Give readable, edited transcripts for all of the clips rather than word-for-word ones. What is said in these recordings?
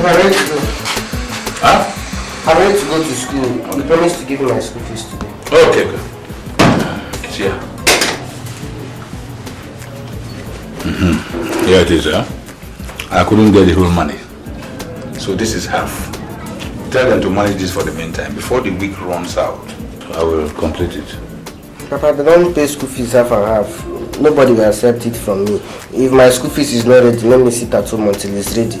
I'm ready to go. Huh? I'm ready to go to school. You promised to give me my school fees today. Okay, good. It's here. Here it is, huh? I couldn't get the whole money. So this is half. Tell them to manage this for the meantime. Before the week runs out, I will complete it. Papa, they don't pay school fees half and half. Nobody will accept it from me. If my school fees is not ready, let me sit at home until it's ready.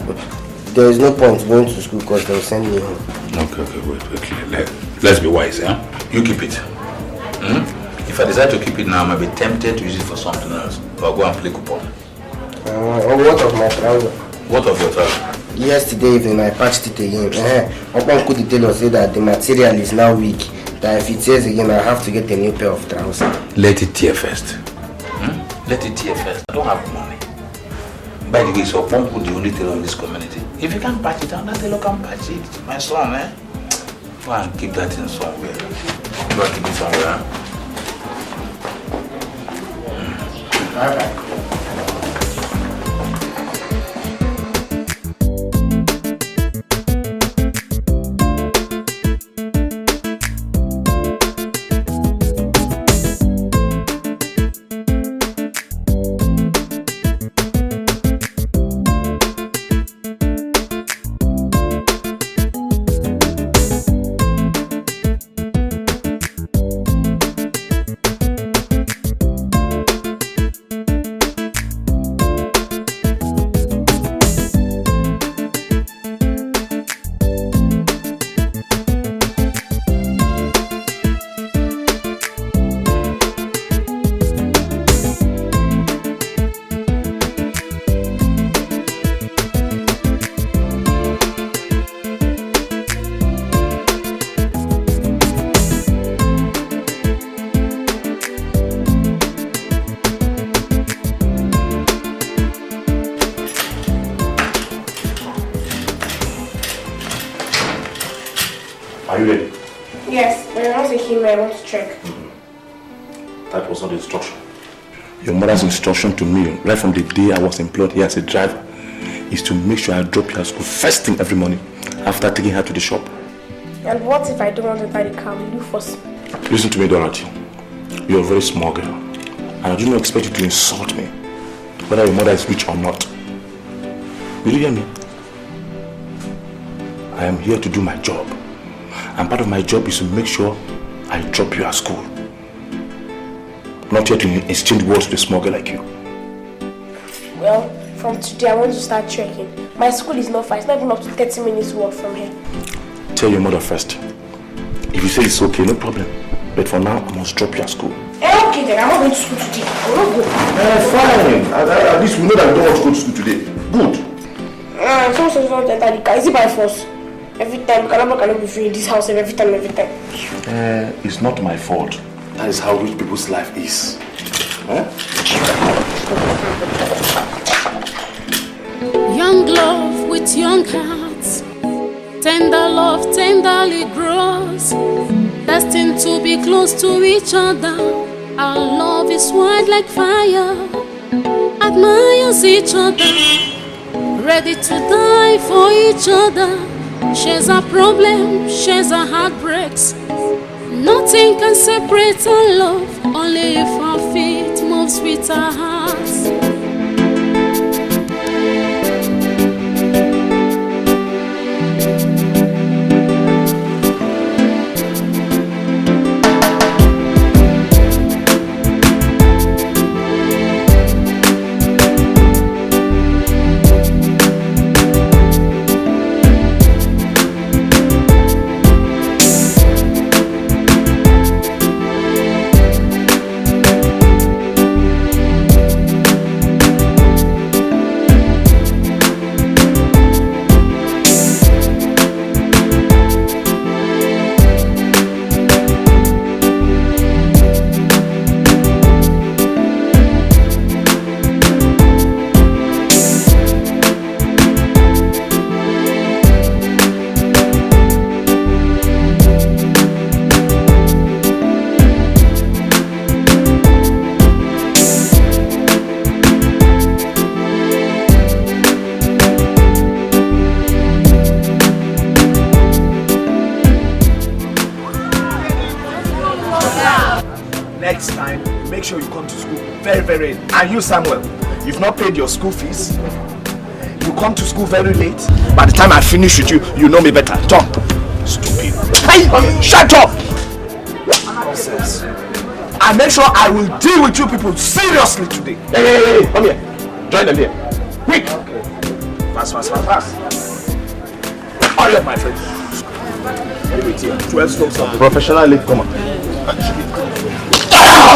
There is no point going to school because they'll send me home. Okay, wait. Let's be wise, huh? You keep it. If I decide to keep it now, I might be tempted to use it for something else. Or go and play coupon. What of my trouser? What of your trouser? Yesterday evening I patched it again. Upon could tell us that the material is now weak. That if it says again, I have to get a new pair of trousers. Let it tear first. Let it tear first. I don't have money. By the way, so Pompo the only tailor in this community. If you can't patch it, that tailor can patch it. My son, Go and keep that in somewhere. Go and keep it somewhere, Alright. Are you ready? Yes, when I was a human, I want to check. That was not the instruction. Your mother's instruction to me, right from the day I was employed here as a driver, is to make sure I drop you at school first thing every morning after taking her to the shop. And what if I don't want to buy the car? Will you force me? Listen to me, Dorothy. You're a very small girl, and I do not expect you to insult me, whether your mother is rich or not. Will you hear me? I am here to do my job. And part of my job is to make sure I drop you at school. Not here to exchange words with a small girl like you. Well, from today I want to start trekking. My school is not far. It's not even up to 30 minutes walk from here. Tell your mother first. If you say it's okay, no problem. But for now, I must drop you at school. Okay then, I'm not going to school today. I will not go. Fine. At least we know that you don't want to go to school today. Good. Someone says not enter the car. Is it by force? Every time, cannot be free in this house every time. It's not my fault. That is how rich people's life is. Young love with young hearts, tender love tenderly grows, destined to be close to each other. Our love is wild like fire, admires each other, ready to die for each other. Shares our problems, shares our heartbreaks. Nothing can separate our love, only if our feet moves with our hearts. next time, make sure you come to school very, very early. And you, Samuel, you've not paid your school fees. You come to school very late. By the time I finish with you, you know me better. Jump. Stupid. Hey, shut up! Nonsense. And make sure I will deal with you people seriously today. Hey, come here. Join them here. Quick! Okay. Fast. Hurry up, my friend. Wait here. 12 strokes of Professional late comer.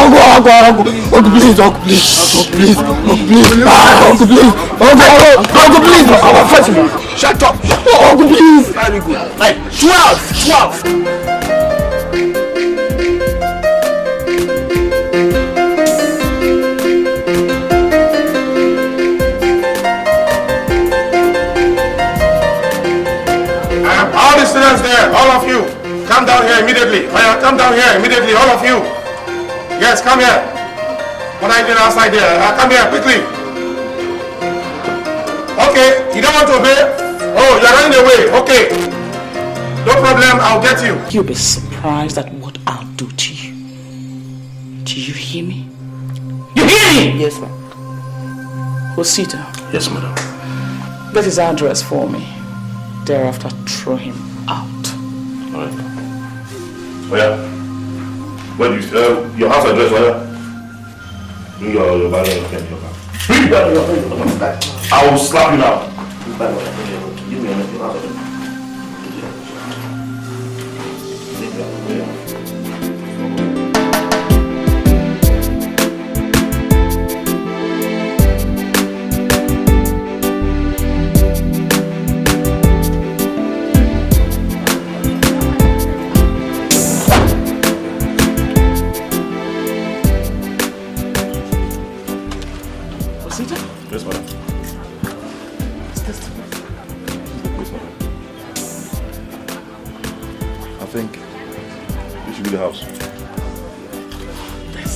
Uncle, please. Shut up. Uncle, please. Very good. Like 12. All the students there, all of you, come down here immediately. Come down here immediately, all of you. Yes, come here. What are you doing outside there? Come here, quickly. Okay, you don't want to obey? Oh, you're running away. Okay. No problem, I'll get you. You'll be surprised at what I'll do to you. Do you hear me? You hear me? Yes, ma'am. Osita. Yes, madam. Get his address for me. Thereafter, throw him out. All right. Oh, yeah. What you, your house address, whether? Bring your bag and your pen. Bring that your pen. I will slap you now. Give me your house address. Yes, madam. I think this should be the house. Yes.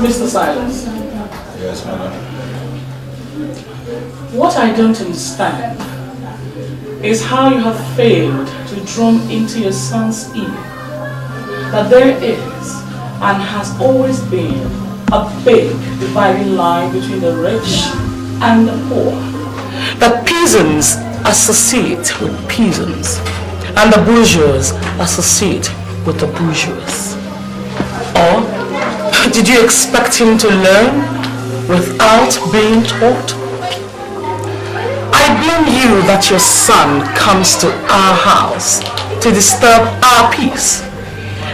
Mr. Silence. Yes, madam. What I don't understand is how you have failed to drum into your son's ear that there is and has always been a big dividing line between the rich and the poor. That peasants associate with peasants and the bourgeois associate with the bourgeois. Or did you expect him to learn without being taught? I blame you that your son comes to our house to disturb our peace.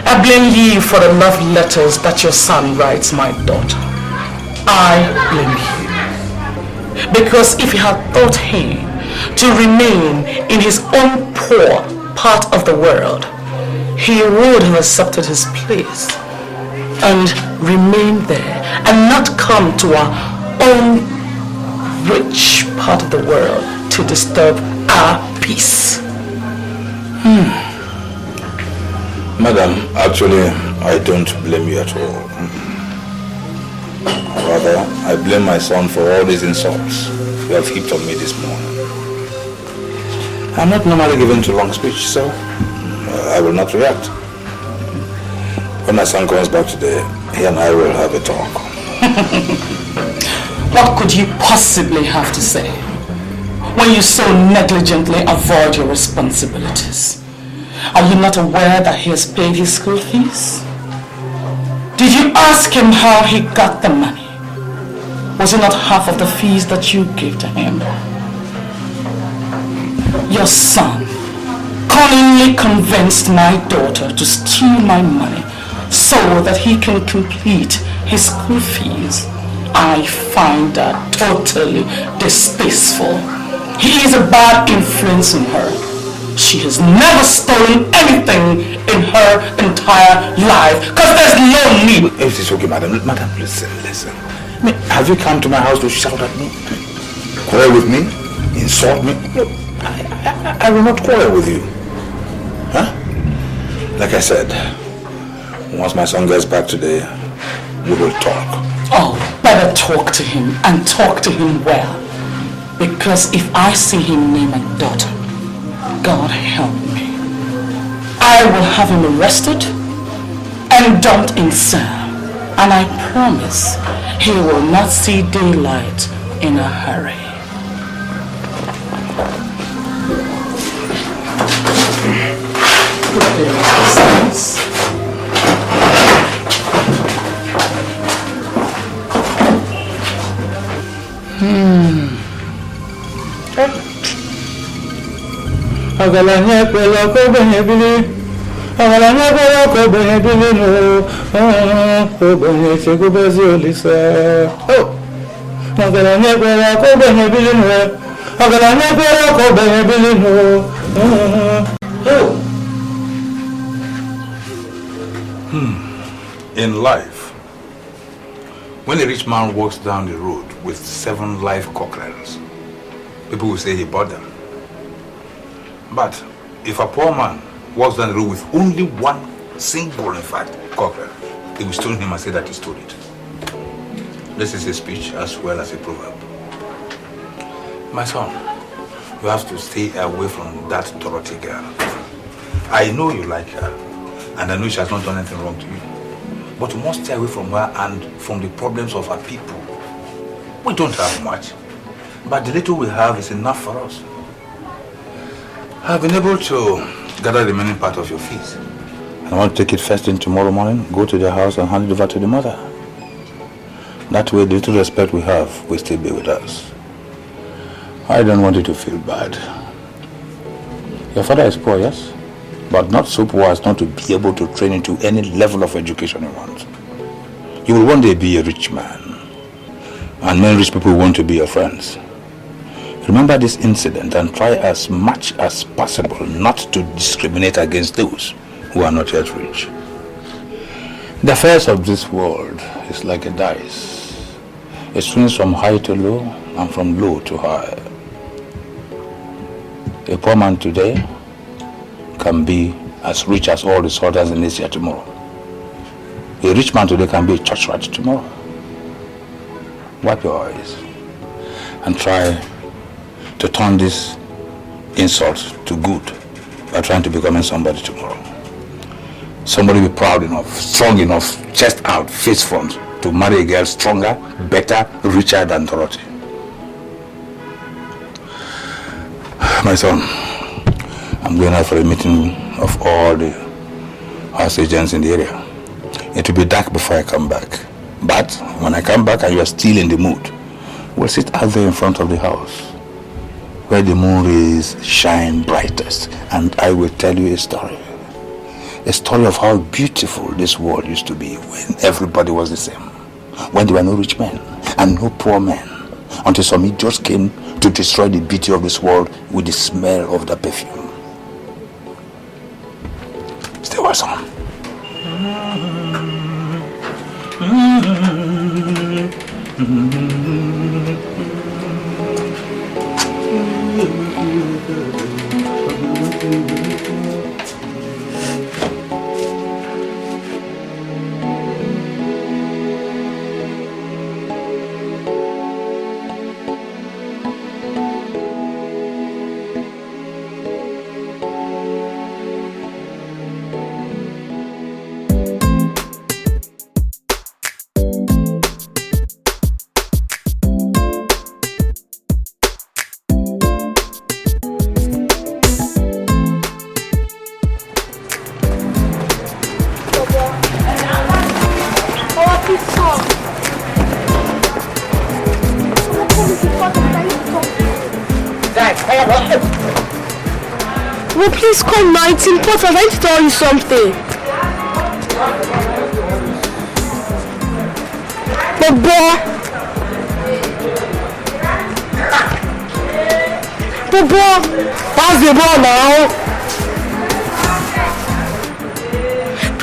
I blame you for the love letters that your son writes my daughter. I blame you. Because if you had taught him to remain in his own poor part of the world, he would have accepted his place and remain there and not come to our own rich part of the world to disturb our peace. Madam, actually, I don't blame you at all. Rather, I blame my son for all these insults you have heaped on me this morning. I'm not normally given to long speech, so I will not react. When my son comes back today, he and I will have a talk. What could you possibly have to say when you so negligently avoid your responsibilities? Are you not aware that he has paid his school fees? Did you ask him how he got the money? Was it not half of the fees that you gave to him? Your son cunningly convinced my daughter to steal my money so that he can complete his school fees. I find that totally distasteful. He is a bad influence on her. she has never stolen anything in her entire life. Because there's no need. It is okay, madam. Madam, listen. I mean, have you come to my house to shout at me? Quarrel with me? Insult me? No, I will not quarrel with you. Huh? Like I said, once my son gets back today, we will talk. Oh, better talk to him, and talk to him well. Because if I see him near my daughter, God help me, I will have him arrested and dumped in cell. And I promise he will not see daylight in a hurry. Agalanya pela ko benebili, agalanya pela ko benebili no, ko benye chego bezolisa. Oh, agalanya pela ko benebili no, agalanya pela ko benebili no. In life, when a rich man walks down the road with 7 live cockerels, people will say he bought them. But if a poor man walks down the road with only 1 single, in fact, cockerel, they will stone him and say that he stole it. This is a speech as well as a proverb. My son, you have to stay away from that Dorothy girl. I know you like her, and I know she has not done anything wrong to you. But you must stay away from her and from the problems of her people. We don't have much, but the little we have is enough for us. I've been able to gather the remaining part of your fees. I want to take it first thing tomorrow morning, go to their house and hand it over to the mother. That way the little respect we have will still be with us. I don't want you to feel bad. Your father is poor, yes? But not so poor as not to be able to train into any level of education you want. You will one day be a rich man. And many rich people want to be your friends. Remember this incident and try as much as possible not to discriminate against those who are not yet rich. The affairs of this world is like a dice. It swings from high to low and from low to high. A poor man today can be as rich as all the soldiers in Asia tomorrow. A rich man today can be a church rat tomorrow. Wipe your eyes and try to turn this insult to good by trying to become somebody tomorrow. Somebody be proud enough, strong enough, chest out, face front, to marry a girl stronger, better, richer than Dorothy. My son, I'm going out for a meeting of all the house agents in the area. It will be dark before I come back. But when I come back and you are still in the mood, we'll sit out there in front of the house where the moon rays shine brightest, and I will tell you a story. A story of how beautiful this world used to be when everybody was the same. When there were no rich men and no poor men, until some idiots came to destroy the beauty of this world with the smell of the perfume. Stay well, son. Well, please come now. It's important. I'm going to tell you something. Bobo, pass the ball now.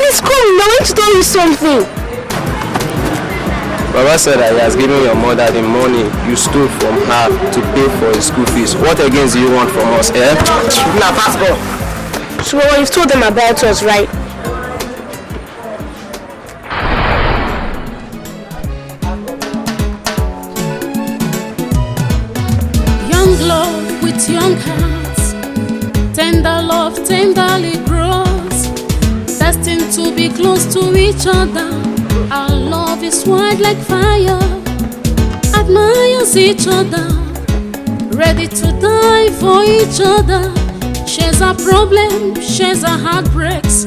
Please come, I want to tell you something. Baba said that he has given your mother the money you stole from her to pay for his school fees. What again do you want from us, eh? Now, passport. So you've told them about us, right? Young love with young hearts, tender love tenderly grows, destined to be close to each other. Our love is white like fire, admires each other, ready to die for each other. Shares our problems, shares our heartbreaks.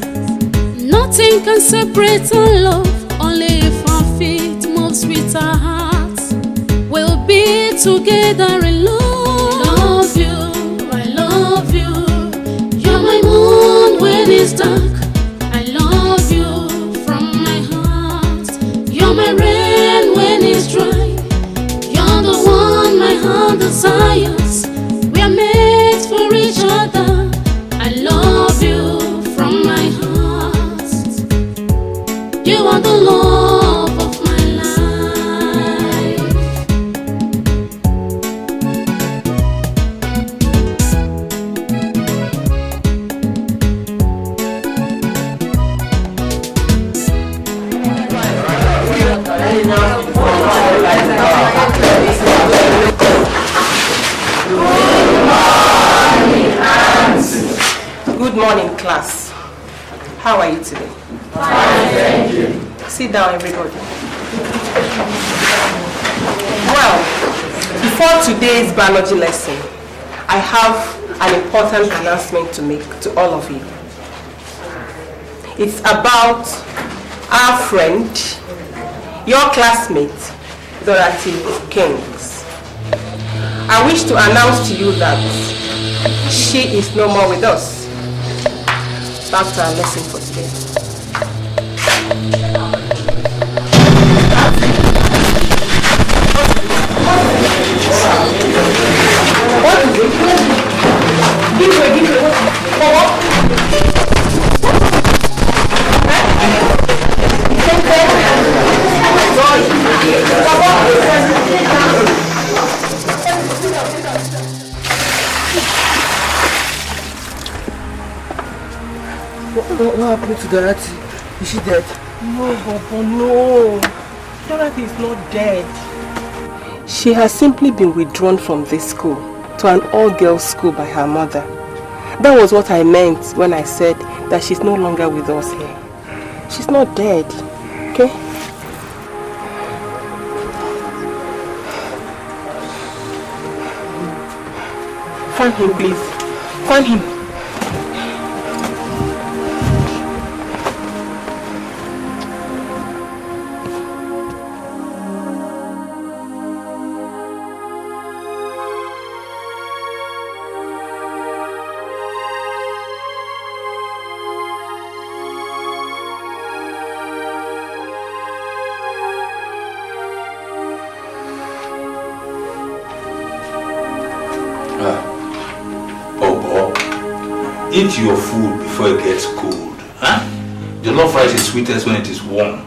Nothing can separate our love, only if our feet moves with our hearts. We'll be together in love. I love you, you're my moon when it's dark. I love you from my heart. You're my rain when it's dry. You're the one my heart desires. We are made for each other. I love you from my heart. You are the love of my life. Good morning, class. How are you today? Fine, thank you. Sit down, everybody. Well, before today's biology lesson, I have an important announcement to make to all of you. It's about our friend, your classmate, Dorothy Kings. I wish to announce to you that she is no more with us. That's our lesson for today. What is it? Give her. What happened to Dorothy? Is she dead? No, Bobo, no. Dorothy is not dead. She has simply been withdrawn from this school to an all-girls school by her mother. That was what I meant when I said that she's no longer with us here. She's not dead, okay? Find him, please. Find him. Eat your food before it gets cold. Huh? Jollof rice is sweetest when it is warm.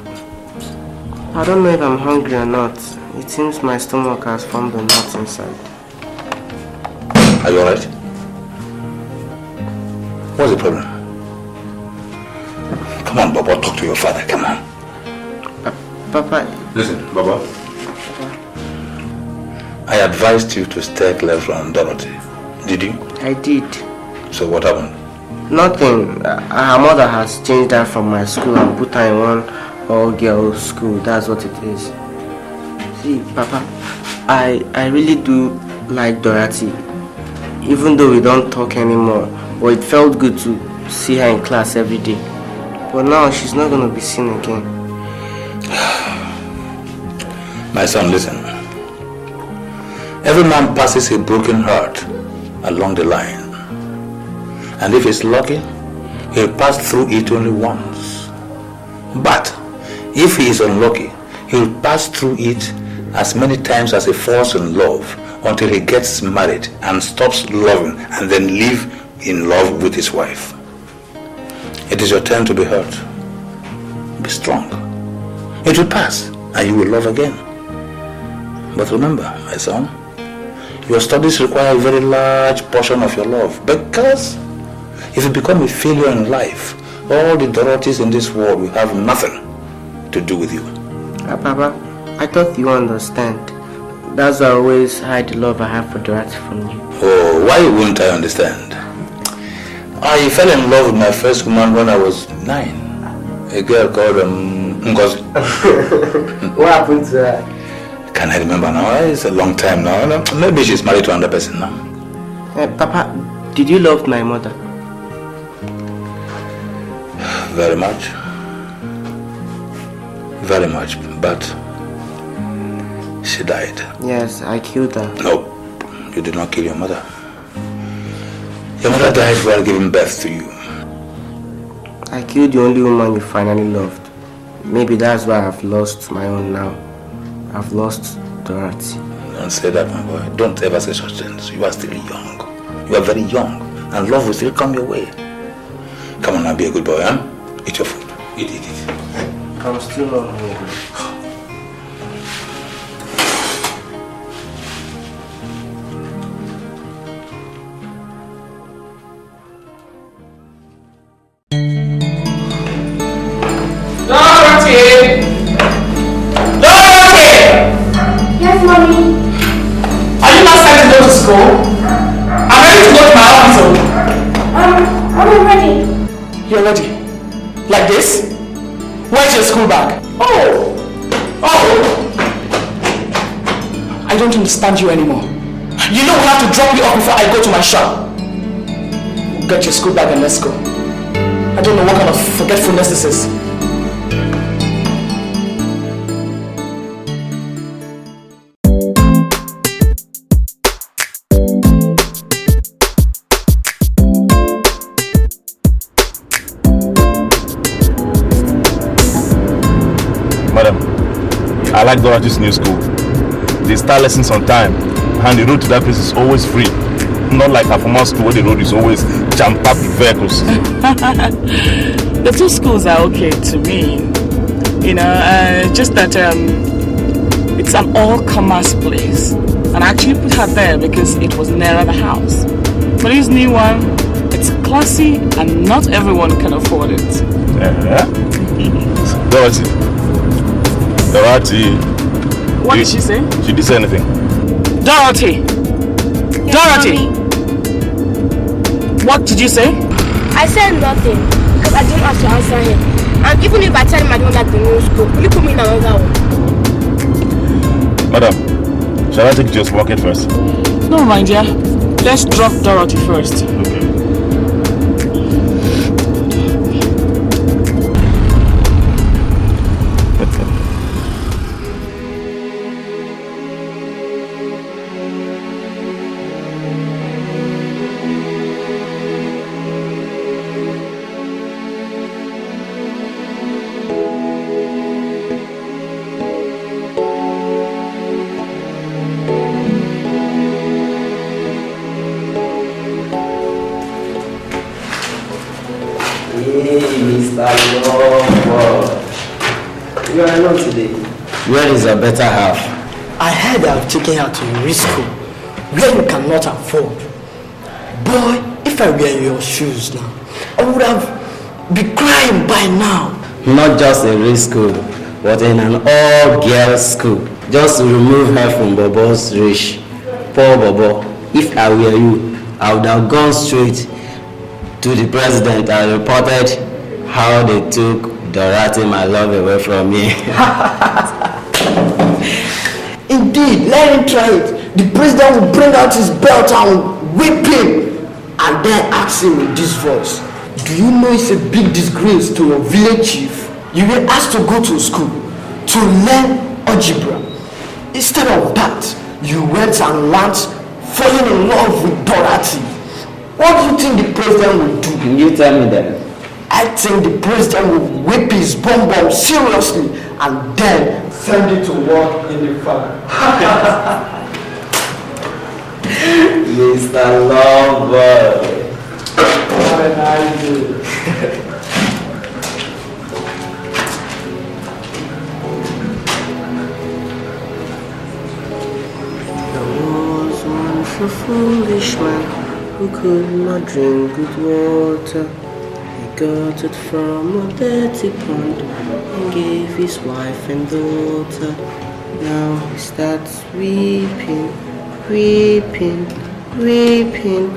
I don't know if I'm hungry or not. It seems my stomach has formed a knot inside. Are you alright? What's the problem? Come on, Baba, talk to your father. Come on. Papa. Listen, Baba. I advised you to stay clear from Dorothy. Did you? I did. So what happened? Nothing. Her mother has changed her from my school and put her in one all-girls school. That's what it is. See, Papa, I really do like Dorothy. Even though we don't talk anymore, but it felt good to see her in class every day. But now she's not going to be seen again. My son, listen. Every man passes a broken heart along the line. And if he's lucky, he'll pass through it only once. But if he is unlucky, he'll pass through it as many times as he falls in love until he gets married and stops loving and then live in love with his wife. It is your turn to be hurt. Be strong. It will pass and you will love again. But remember, my son, your studies require a very large portion of your love, because if you become a failure in life, all the Dorothys in this world will have nothing to do with you. Papa, I thought you understand. That's why I always hide the love I have for Dorothy from you. Oh, why wouldn't I understand? I fell in love with my first woman when I was 9. A girl called Ngozi. What happened to her? Can I remember now? It's a long time now. Maybe she's married to another person now. Papa, did you love my mother? Very much. Very much. But she died. Yes, I killed her. No, you did not kill your mother. Your mother died while giving birth to you. I killed the only woman you finally loved. Maybe that's why I've lost my own now. I've lost Dorothy. Don't say that, my boy. Don't ever say such things. You are still young. You are very young. And love will still come your way. Come on now, be a good boy, huh? Eat your food. Eat. I'm still not hungry. Yes, Mommy. Are you not starting to go to school? I'm ready to go to my office. I'm ready. You're ready? Like this? Where's your school bag? Oh! I don't understand you anymore. You know we have to drop you off before I go to my shop. Get your school bag and let's go. I don't know what kind of forgetfulness this is. Madam, I like Dorothy's new school. They start lessons on time, and the road to that place is always free. Not like our former school where the road is always jam-packed with vehicles. The two schools are okay to me. You know, just that it's an all-commerce place. And I actually put her there because it was nearer the house. But this new one, it's classy and not everyone can afford it. Yeah. Dorothy. What did she say? She didn't say anything. Dorothy! Yes, Dorothy! Mommy. What did you say? I said nothing because I didn't have to answer him. And even if I tell him I don't like the new school, will you put me in another one? Madam, shall I take you to your supermarket first? No, my dear. Let's drop Dorothy first. Okay. You are alone today. Where is your better half? I heard I've taken her to a risk school where you cannot afford. Boy, if I were in your shoes now, I would have been crying by now. Not just a risk school, but in an all-girls school. Just to remove her from Bobo's reach. Poor Bobo. If I were you, I would have gone straight to the president and reported how they took Dorothy, my love, away from me. Indeed, let him try it. The president will bring out his belt and whip him and then ask him with this voice. Do you know it's a big disgrace to your village chief? You were asked to go to school to learn algebra. Instead of that, you went and learned falling in love with Dorothy. What do you think the president will do? Can you tell me that? I think the president will whip his bum seriously and then send it to work in the farm. Mr. Lover. What an idea. a foolish man who could not drink good water. He got it from a dirty pond and gave his wife and daughter. Now he starts weeping, weeping, weeping.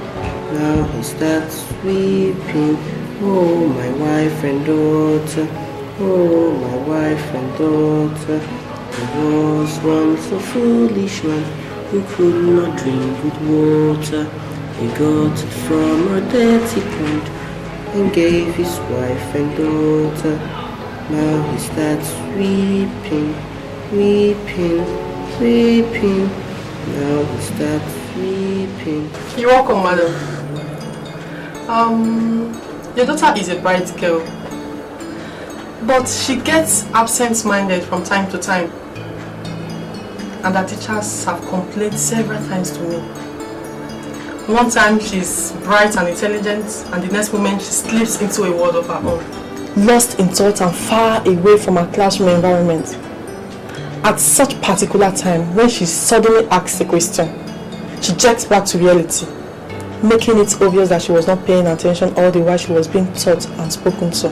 Now he starts weeping. Oh, my wife and daughter. Oh, my wife and daughter. There was once a foolish man who could not drink good water. He got it from a dirty pond and gave his wife and daughter. Now he starts weeping, weeping, weeping. Now he starts weeping. You're welcome, madam. Your daughter is a bright girl, but she gets absent-minded from time to time. And the teachers have complained several times to me. One time she's bright and intelligent, and the next moment she slips into a world of her own. Lost in thought and far away from her classroom environment. At such particular time, when she suddenly asks a question, she jets back to reality, making it obvious that she was not paying attention all the while she was being taught and spoken to.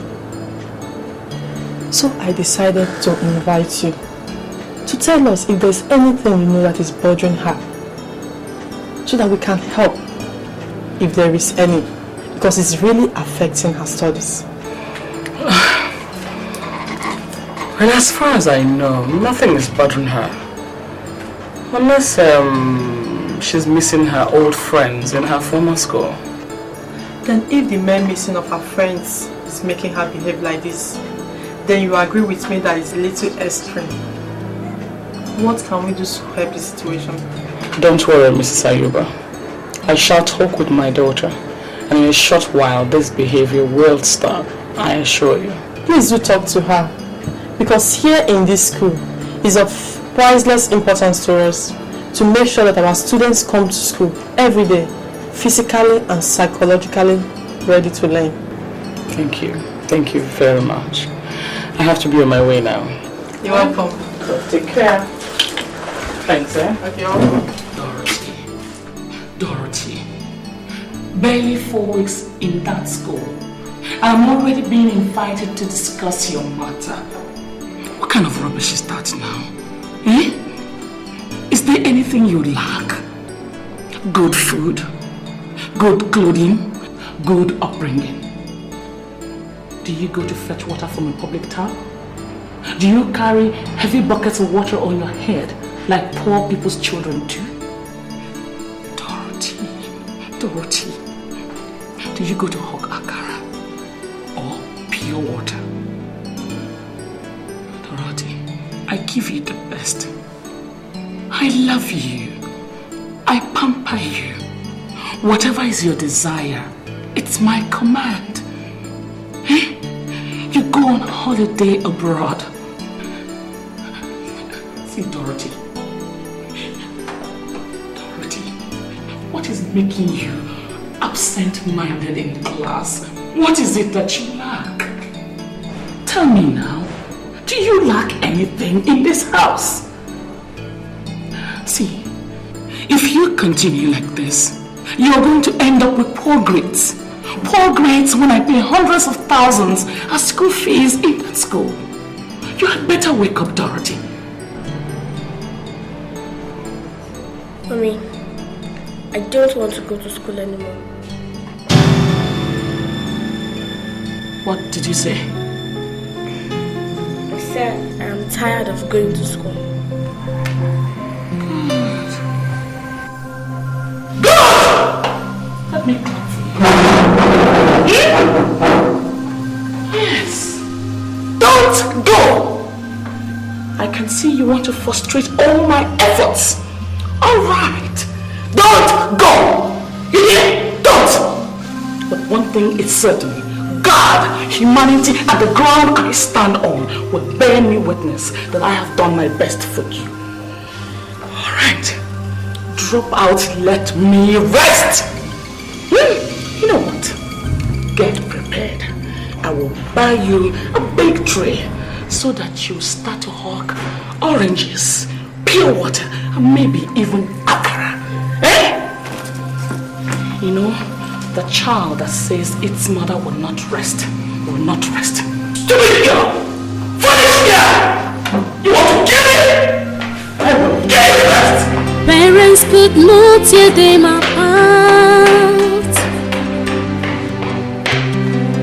So I decided to invite you to tell us if there's anything you know that is bothering her, so that we can help if there is any, because it's really affecting her studies. Well, as far as I know, nothing is bothering her. Unless she's missing her old friends in her former school. Then if the mere missing of her friends is making her behave like this, then you agree with me that it's a little extreme. What can we do to help the situation? Don't worry, Mrs. Ayuba. I shall talk with my daughter, and in a short while this behavior will stop, I assure you. Please do talk to her, because here in this school is of priceless importance to us to make sure that our students come to school every day, physically and psychologically ready to learn. Thank you. Thank you very much. I have to be on my way now. You're welcome. Take care. Thanks, eh? Okay, you're welcome. Dorothy. Barely 4 weeks in that school. I'm already being invited to discuss your matter. What kind of rubbish is that now? Eh? Is there anything you lack? Good food, good clothing, good upbringing. Do you go to fetch water from a public tap? Do you carry heavy buckets of water on your head like poor people's children do? Dorothy, do you go to hog akara or pure water? Dorothy, I give you the best. I love you. I pamper you. Whatever is your desire, it's my command. Eh? You go on holiday abroad. See, Dorothy, what is making you absent-minded in class? What is it that you lack? Tell me now, do you lack anything in this house? See, if you continue like this, you're going to end up with poor grades. Poor grades when I pay hundreds of thousands as school fees in that school. You had better wake up, Dorothy. Mommy, I don't want to go to school anymore. What did you say? I said I'm tired of going to school. Let me clap for you. Yes. Don't go. I can see you want to frustrate all my efforts. All right. Don't go. You hear? Don't. But one thing is certain. God, humanity, and the ground I stand on will bear me witness that I have done my best for you. All right. Drop out. Let me rest. You know what? Get prepared. I will buy you a big tray so that you start to hawk oranges, pure water, and maybe even akara. Eh? You know, the child that says its mother will not rest. Will not rest. Stupid girl! Foolish girl! You want to kill me? I will get you rest! Parents could not tear them apart.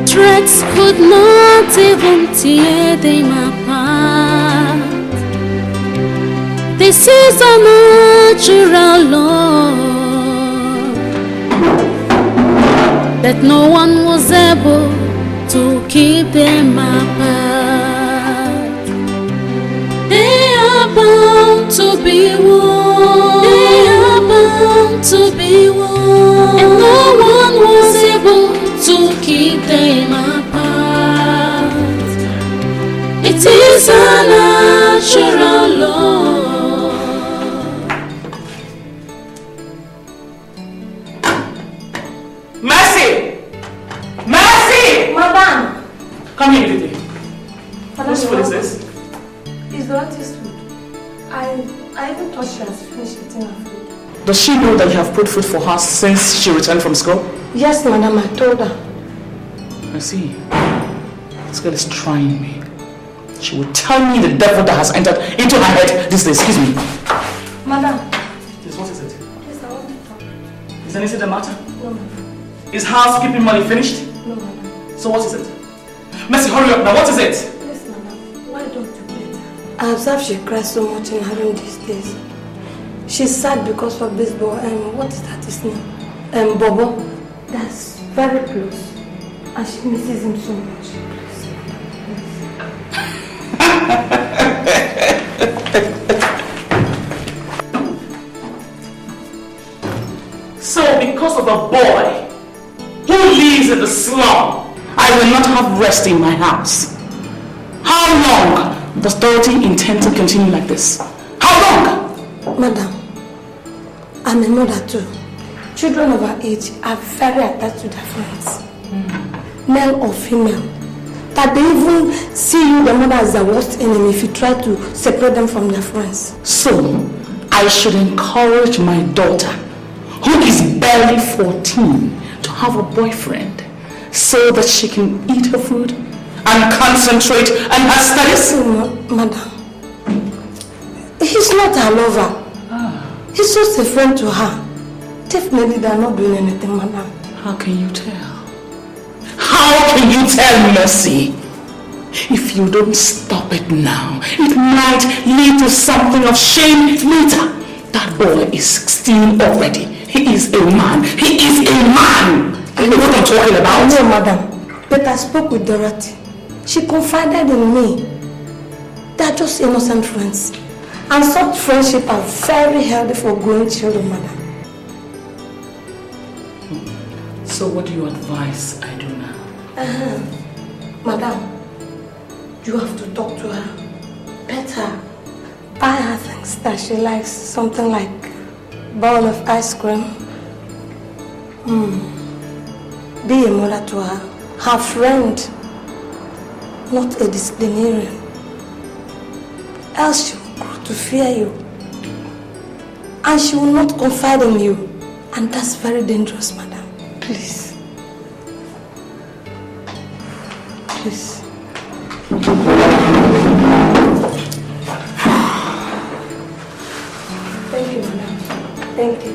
Threats could not even tear them apart. This is a natural law that no one was able to keep them apart. They are bound to be one. They are bound to be one. And no one was able to keep them apart. It is a natural law. Mercy! Mercy! Madam! Come here immediately. Whose food is this? It's Dorothy's food. I even thought she has finished eating her food. Does she know that you have put food for her since she returned from school? Yes, madam, I told her. I see. This girl is trying me. She will tell me the devil that has entered into her head this day. Excuse me. Madam. Yes, what is it? Yes, I want to talk. Is anything the matter? No, madam. Is housekeeping money finished? No, madam. So what is it? Mercy, hurry up now. What is it? Yes, madam. Why don't you beat her? I observe she cries so much in her room these days. She's sad because of this boy. What is that his name? Bobo. That's very close. And she misses him so much. So because of a boy who lives in the slum, I will not have rest in my house. How long does Dorothy intend to continue like this? How long? Madam, I'm a mother too. Children of our age are very attached to their friends. Male or female. That they even see you, the mother, as the worst enemy if you try to separate them from their friends. So, I should encourage my daughter, who is barely 14, to have a boyfriend so that she can eat her food and concentrate on her studies? Madam, he's not her lover. He's just a friend to her. Definitely they are not doing anything, madam. How can you tell? How can you tell, Mercy? If you don't stop it now, it might lead to something of shame later. That boy is 16 already. He is a man. He is a man. You know what I'm talking about? No, madam. But I spoke with Dorothy. She confided in me. They are just innocent friends. And such friendship are very healthy for growing children, madam. So what do you advise I do now? Madam, you have to talk to her. Better buy her things that she likes. Something like a bowl of ice cream. Be a mother to her. Her friend. Not a disciplinarian. Else she will grow to fear you. And she will not confide in you. And that's very dangerous, madam. Please. Please. Thank you, madam. Thank you.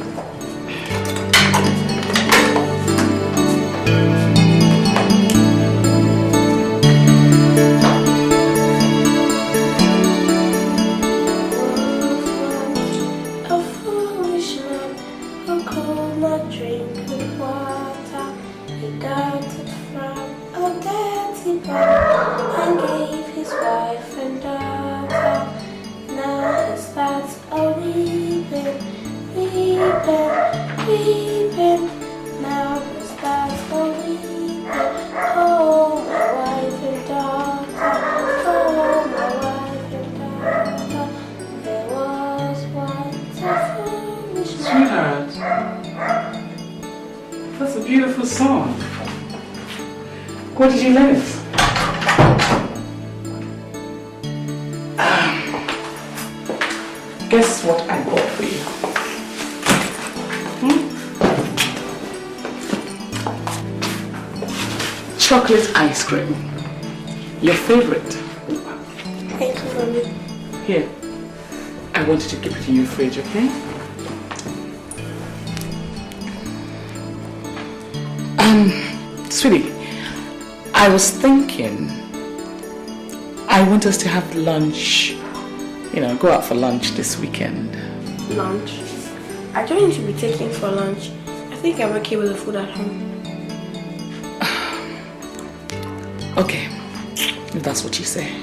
A foolish man who could not drink the water. He got it from a dirty pot and gave his wife and daughter. Now he starts a weeping, weeping, weeping. Now he starts a weeping. Oh, my wife and daughter. Oh, my wife and daughter. There was once a foolish man. Sweetheart, that's a beautiful song. Where did you learn it? Guess what I bought for you? chocolate ice cream. Your favorite. Thank you, Mommy. Here. I want you to keep it in your fridge, okay? Sweetie, I was thinking I want us to have lunch, go out for lunch this weekend. Lunch? I don't need to be taking for lunch. I think I'm okay with the food at home. Okay, if that's what you say.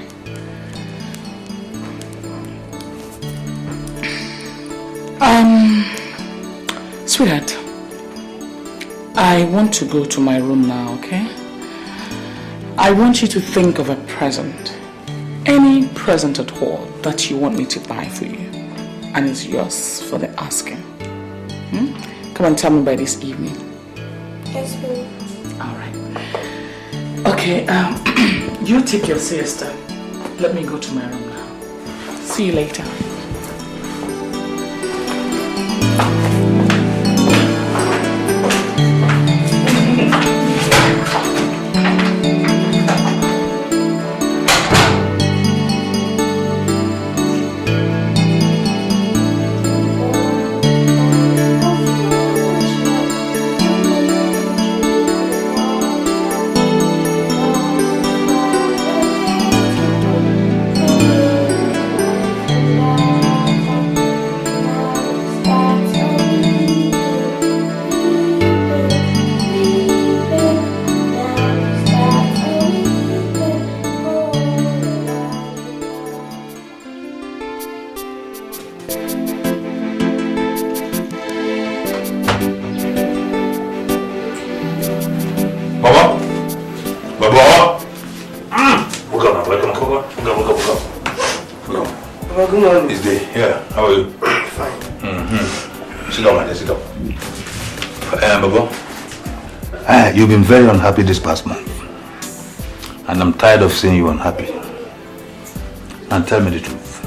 Sweetheart, I want to go to my room now, okay? I want you to think of a present. Any present at all that you want me to buy for you. And it's yours for the asking. Come and tell me by this evening. Yes, ma'am. Alright. Okay, you take your siesta. Let me go to my room now. See you later. Is there? Yeah. How are you? Fine. Sit down, my dear. Sit down. Baba, you've been very unhappy this past month, and I'm tired of seeing you unhappy. And tell me the truth.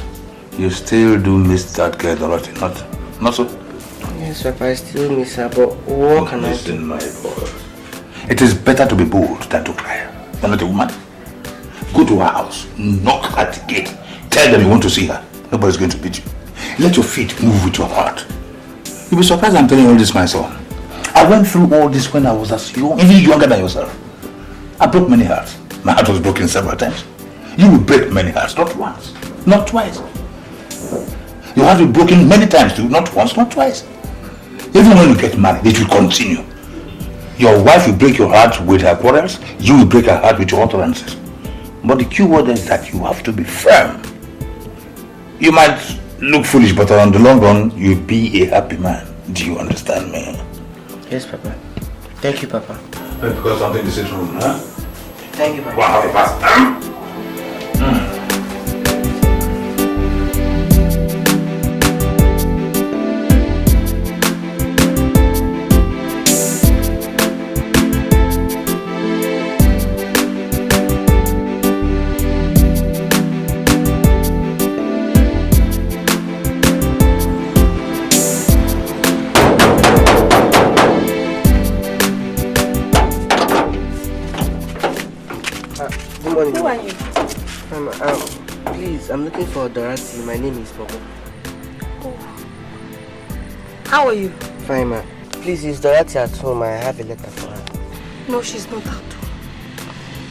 You still do miss that girl, Dorothy, not so? Yes, Papa, I still miss her, but what can I do? Listen, my boy. It is better to be bold than to cry. You're not a woman. Go to her house, knock at the gate, tell them you want to see her. Nobody's going to beat you. Let your feet move with your heart. You'll be surprised I'm telling you all this, my son. I went through all this when I was as young, even younger than yourself. I broke many hearts. My heart was broken several times. You will break many hearts, not once, not twice. Your heart will be broken many times too, not once, not twice. Even when you get married, it will continue. Your wife will break your heart with her quarrels, you will break her heart with your utterances. But the key word is that you have to be firm. You might look foolish, but on the long run, you'll be a happy man. Do you understand me? Yes, Papa. Thank you, Papa. Because something is wrong, huh? Thank you, Papa. Go and have a bath. Who are you? Please, I'm looking for Dorothy. My name is Bobo. Oh. How are you? Fine, ma. Please, is Dorothy at home? I have a letter for her. No, she's not at home.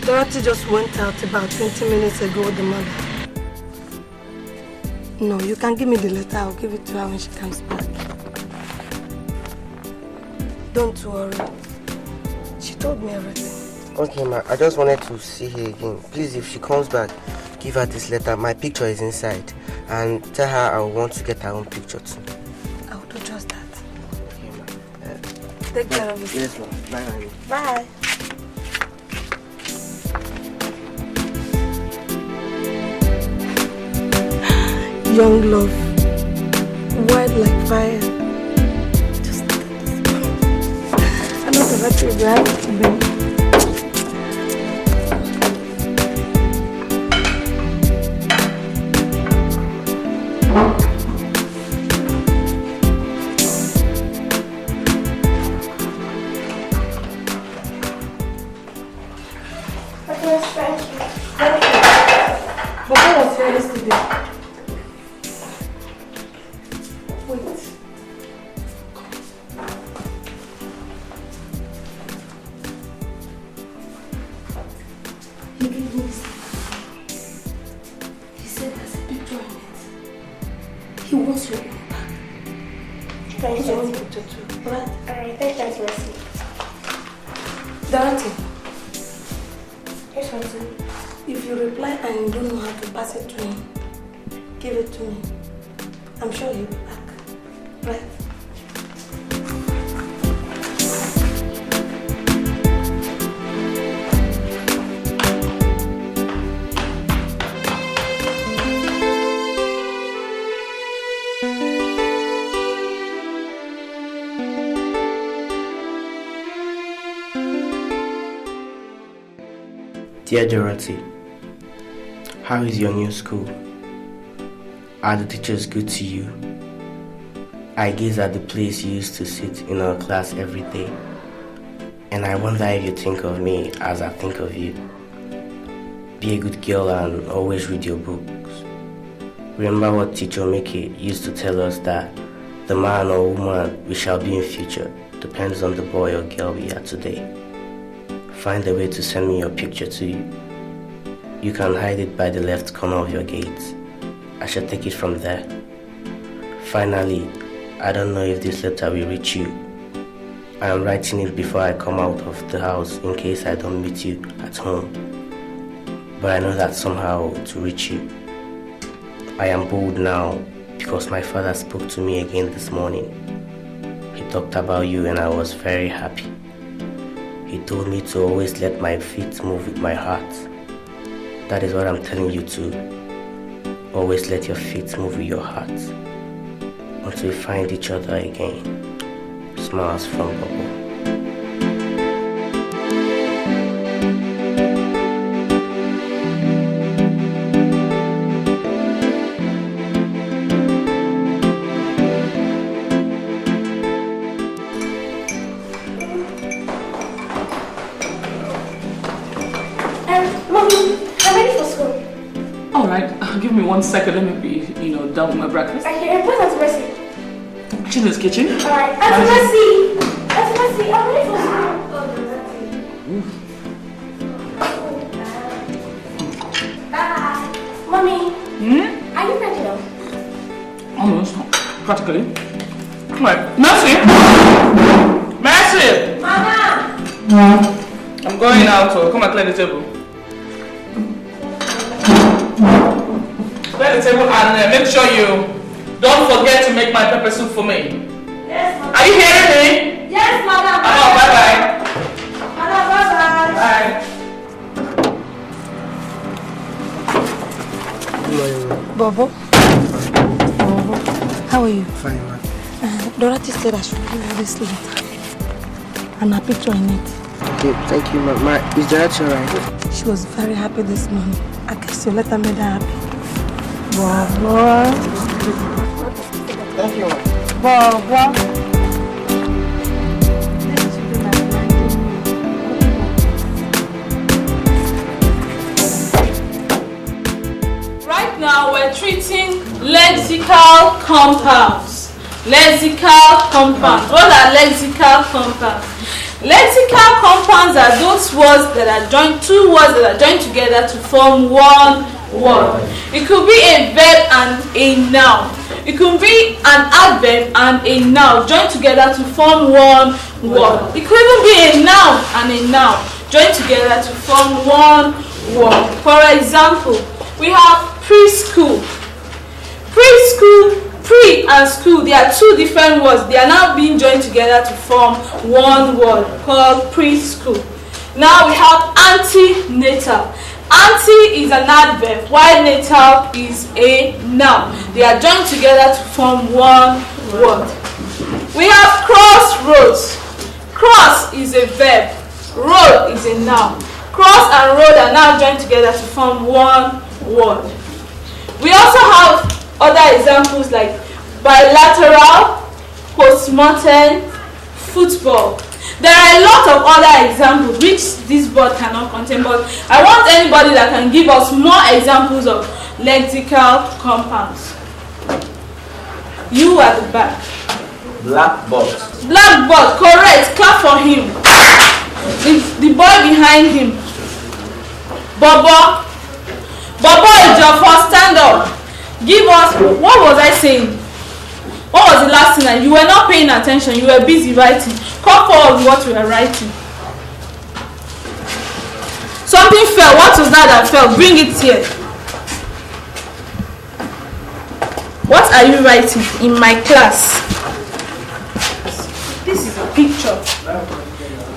Dorothy just went out about 20 minutes ago with the mother. No, you can give me the letter. I'll give it to her when she comes back. Don't worry. She told me everything. Okay, ma. I just wanted to see her again. Please, if she comes back, give her this letter. My picture is inside. And tell her I want to get her own picture too. I will do just that. Okay, ma. Take care of yourself. Yes, ma. Bye, honey. Bye. Young love. Wild like fire. Just look at this. I know the battery will have to be. also want to picture too. Right? Alright, thank you, Auntie Mercy. Dorothy, Yes, Auntie. if you reply and you don't know how to pass it to him, give it to me. I'm sure he'll be back. Right? Dear Dorothy, how is your new school? Are the teachers good to you? I gaze at the place you used to sit in our class every day, and I wonder if you think of me as I think of you. Be a good girl and always read your books. Remember what Teacher Miki used to tell us, that the man or woman we shall be in future depends on the boy or girl we are today. Find a way to send me your picture to you. You can hide it by the left corner of your gate. I shall take it from there. Finally, I don't know if this letter will reach you. I am writing it before I come out of the house in case I don't meet you at home. But I know that somehow to reach you. I am bold now because my father spoke to me again this morning. He talked about you and I was very happy. He told me to always let my feet move with my heart. That is what I'm telling you too. Always let your feet move with your heart. Until we find each other again. Smiles from Bobo. Give me 1 second, let me be, done with my breakfast. Okay, where's Auntie Mercy? She's in this kitchen. Alright, Auntie Mercy! Auntie Mercy, I'm ready for school. Mommy. Are you ready now? Almost, practically. Right, Mercy! Mercy! Mama! I'm going out, so come and clear the table. Clear the table and make sure you don't forget to make my pepper soup for me. Yes, Mama. Are you hearing me? Yes, Mama. Oh, bye-bye. Mama, bye-bye. Bye. Bobo? How are you? Fine, man. Dorothy said I should give you this letter and a picture in it. Okay, thank you, Mama. Is Dorothy alright? She was very happy this morning. I guess your letter made her happy. Bobo. Thank you, Mama. Bobo. Right now we're treating lexical compounds. Lexical compounds. What are lexical compounds? Lexical compounds are those words that are joined, two words that are joined together to form one word. It could be a verb and a noun. It could be an adverb and a noun joined together to form one word. It could even be a noun and a noun joined together to form one word. For example, we have preschool. Preschool, pre and school, they are two different words. They are now being joined together to form one word called preschool. Now we have antenatal. Anti is an adverb, while natal is a noun. They are joined together to form one word. We have crossroads. Cross is a verb, road is a noun. Cross and road are now joined together to form one word. We also have other examples like bilateral, postmortem, football. There are a lot of other examples which this board cannot contain, but I want anybody that can give us more examples of lexical compounds. You at the back. Blackboard. Blackboard, correct. Clap for him. The boy behind him. Bobo. Bobo Ejiofor, stand up. Give us, what was I saying? What was the last thing? And you were not paying attention. You were busy writing. Come forward with what you were writing. Something fell. What was that fell? Bring it here. What are you writing in my class? This is a picture.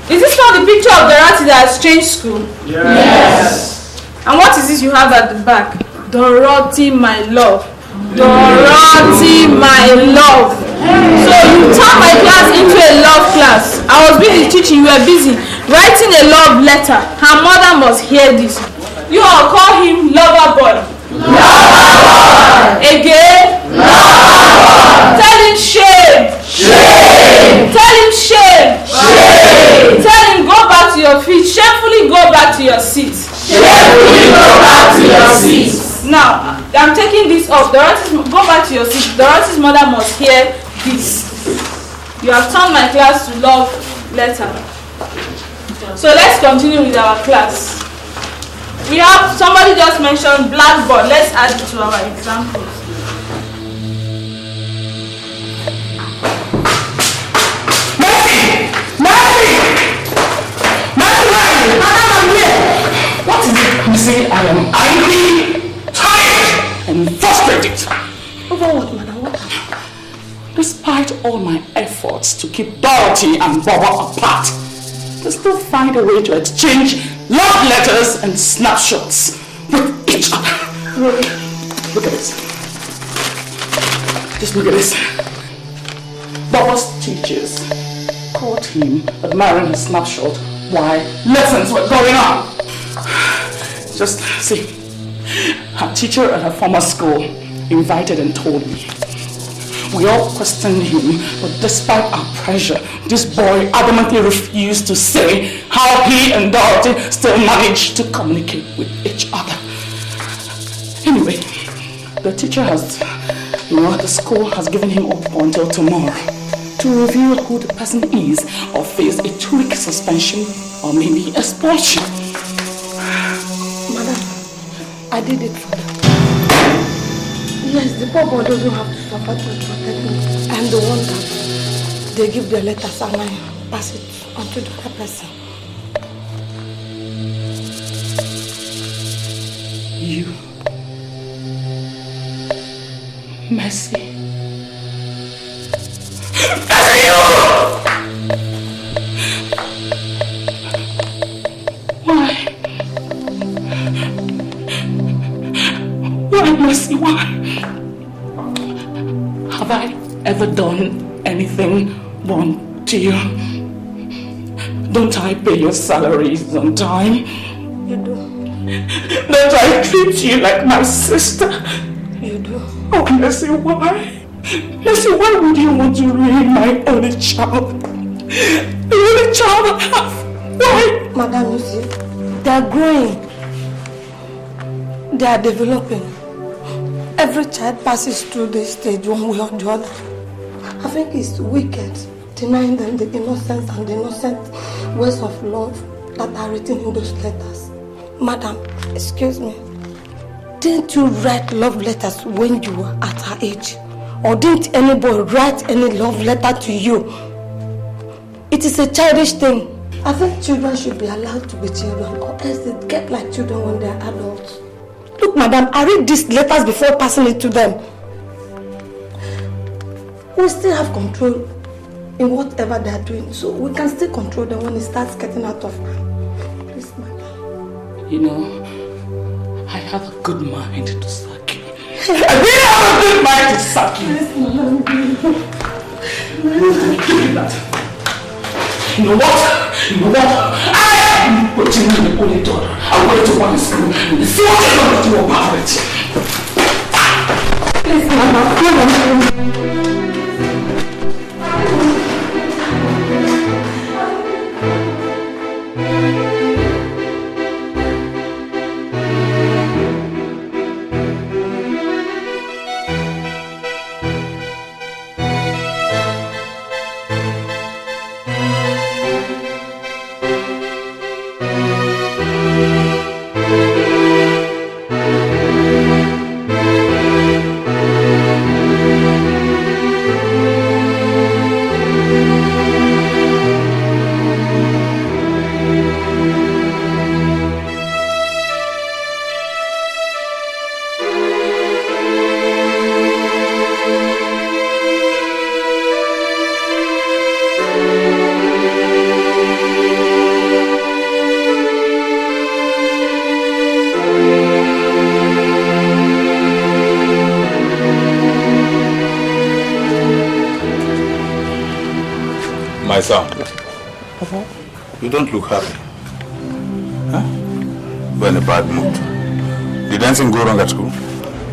Is this not the picture of Dorothy that has changed school? Yes. And what is this you have at the back? Dorothy, my love. Dorothy, my love. So you turned my class into a love class. I was busy teaching, you were busy writing a love letter. Her mother must hear this. You all call him lover boy. Lover boy. Again. Lover boy. Tell him shame. Shame. Tell him shame. Shame. Tell him go back to your feet. Shamefully go back to your seat. Shamefully go back to your seat. Now, I'm taking this off. Go back to your seat. Dorothy's mother must hear this. You have turned my class to love letter. So let's continue with our class. We have, somebody just mentioned blackboard. Let's add it to our examples. What is it? You see, I am angry, tired, and frustrated. Over what, madam? What happened? Despite all my efforts to keep Dorothy and Baba apart, they still find a way to exchange love letters and snapshots with each other. Look at this. Just look at this. Baba's teachers caught him admiring his snapshot while lessons were going on. Just see, her teacher at her former school invited and told me. We all questioned him, but despite our pressure, this boy adamantly refused to say how he and Dorothy still managed to communicate with each other. Anyway, the teacher has, the school has given him up until tomorrow to reveal who the person is or face a 2-week suspension or maybe expulsion. Madam, I did it for them. Yes, the poor boy doesn't have to suffer to protect me. I'm the one that they give their letters and I pass it on to the other person. You, Mercy. Why, Mercy, why? Have I ever done anything wrong to you? Don't I pay your salaries on time? You do. Don't I treat you like my sister? You do. Oh, Mercy, why? Mercy, why would you want to ruin my only child? The only child I have. Why? Madam, you see, they are growing. They are developing. Every child passes through this stage one way or the other. I think it's wicked denying them the innocence and the innocent ways of love that are written in those letters. Madam, excuse me. Didn't you write love letters when you were at her age? Or didn't any boy write any love letter to you? It is a childish thing. I think children should be allowed to be children, or else they get like children when they are adults. Look, madam, I read these letters before passing it to them. We still have control in whatever they are doing, so we can still control them when it starts getting out of hand. Please, madam. You know, I have a good mind to suck you. I really have a good mind to suck you. Yes, madam. Give me that. You know what? You know what? I am putting in the only daughter. I went to one school and see what you're going to do about it. Please, madam. son. Papa? You don't look happy. Huh? You're in a bad mood. Did anything go wrong at school?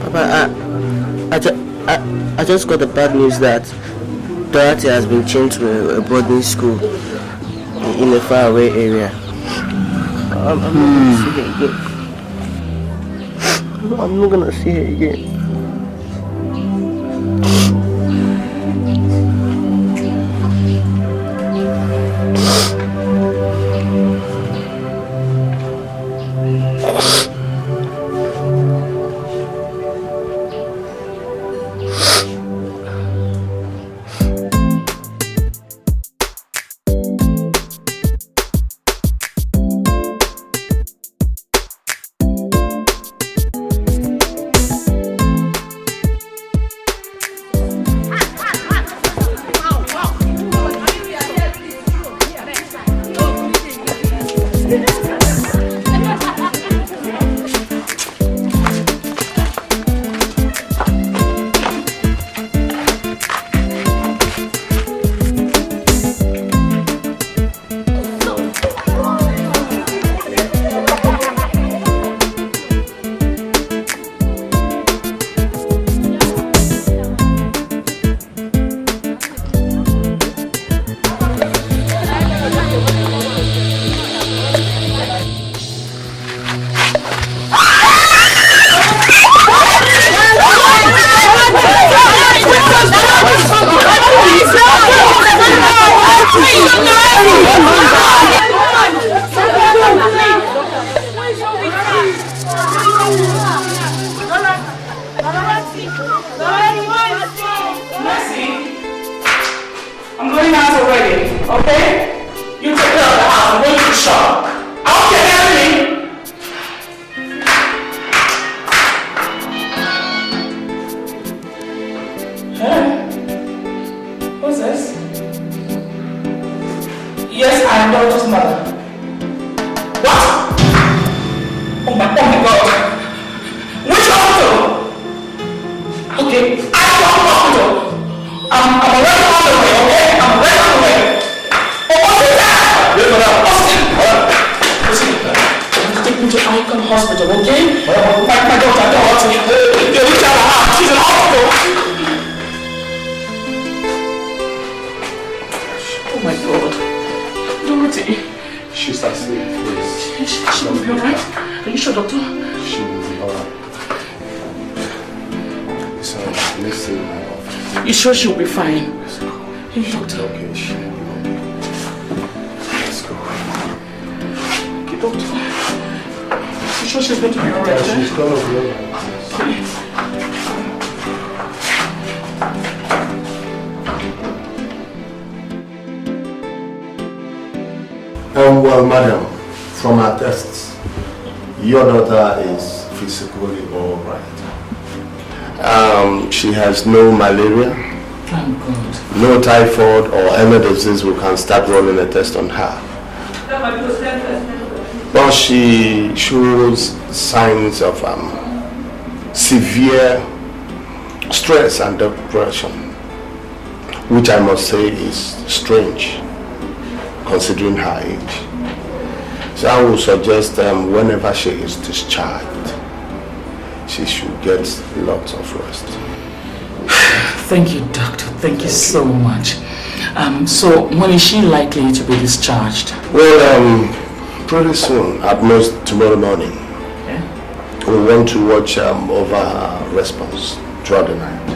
Papa, I just got the bad news that Dorothy has been changed to a boarding school in a faraway area. I'm not gonna see her again. I'm not gonna see her again. Sure she'll be fine. Hey, doctor. Okay, she will be okay. Let's go. Okay, doctor. You sure she's going to be alright? Yeah, she's going to be alright. Well, madam, from our tests, your daughter is physically alright. She has no malaria. Thank God. No typhoid or any disease. We can start running a test on her. But she shows signs of severe stress and depression, which I must say is strange considering her age. So I would suggest whenever she is discharged, she should get lots of rest. Thank you, doctor. Thank you so much. So when is she likely to be discharged? Well, pretty soon, at most tomorrow morning. Okay. We want to watch over her response throughout the night.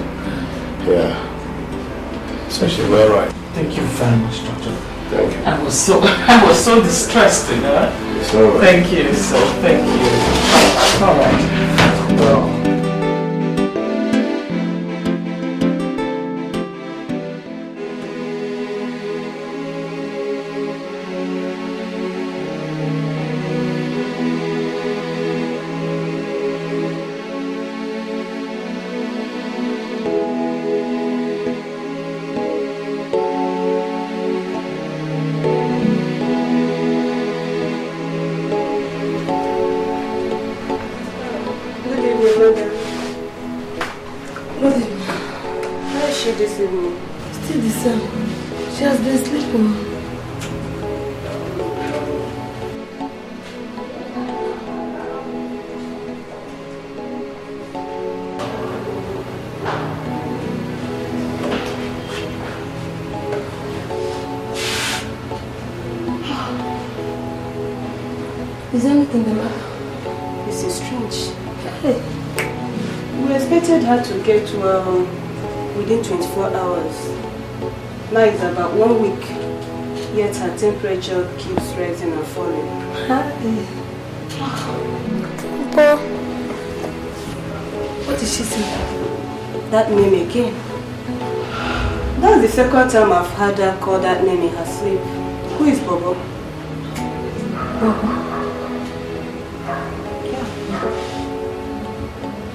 Yeah. So she'll be alright. Thank you very much, doctor. Thank you. I was so distressed, you know. It's alright. Thank you, thank you. Alright. Well. Is anything the matter? This is strange. Hey. We expected her to get well within 24 hours. Now it's about 1 week, yet her temperature keeps rising and falling. Uncle, what did she say? That name again. That's the second time I've heard her call that name in her sleep. Who is Bobo? Bobo? Yeah.